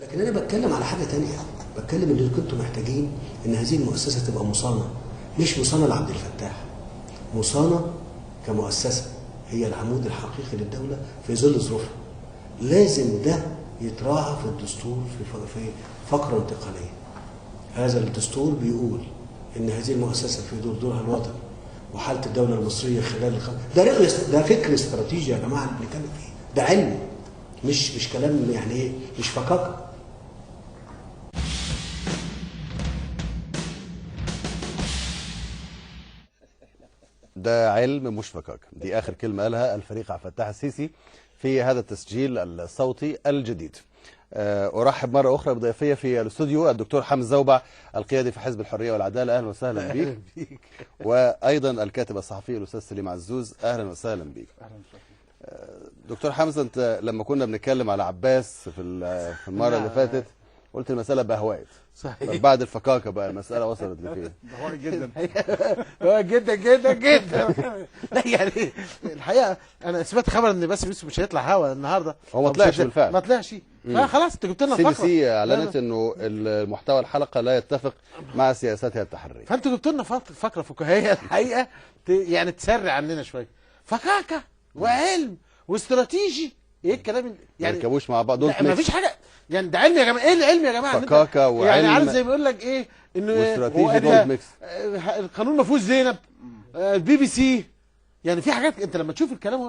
لكن انا بتكلم على حاجه تانية، بتكلم ان كنتوا محتاجين ان هذه المؤسسه تبقى مصانه، مش مصانه لعبد الفتاح، مصانه كمؤسسه هي العمود الحقيقي للدوله في ظل ظروفها. لازم ده يتراعى في الدستور في فقره انتقاليه. هذا الدستور بيقول ان هذه المؤسسه في دورها الوطني وحاله الدوله المصريه خلال ده فكر استراتيجي يا جماعه اللي بنتكلم فيه، ده علم، مش كلام يعني ايه، مش فكاكه. ده علم مش فكاكه، دي اخر كلمه قالها الفريق عبد الفتاح السيسي في هذا التسجيل الصوتي الجديد. ارحب مره اخرى بضيفيه في الاستوديو الدكتور حمزه زوبع، القيادي في حزب الحريه والعداله، اهلا وسهلا بيك. وايضا الكاتب الصحفي الاستاذ سليم عزوز، اهلا وسهلا بيك. دكتور حمزه، انت لما كنا بنتكلم على عباس في المره اللي فاتت قلت المساله بهوات. صحيح. بعد الفكاكه بقى المساله وصلت لفين؟ بهوات جدا. بهوات جدا جدا جدا. لا يعني الحقيقه انا سمعت خبر ان باسم يوسف مش هيطلع هوا النهارده. هو ما طلعش بالفعل. ما طلعش. خلاص انت جبت لنا سي بي فقره. سي اعلنت انه المحتوى الحلقه لا يتفق مع سياساتها التحريريه. فانتوا جبتوا لنا فقره فكاهيه الحقيقه يعني تسرع عننا شويه. فكاكه وعلم واستراتيجي، ايه الكلام يعني؟ ما يركبوش مع بعض دول. ما فيش حاجه يعني، ده علم يا جماعه. ايه العلم يا جماعه؟ فكاكه وعلم، يعني عارف زي ما بيقول لك ايه، انه واستراتيجي دول ميكس. القانون ما فيهوش زينب، البي بي سي، يعني في حاجات انت لما تشوف الكلام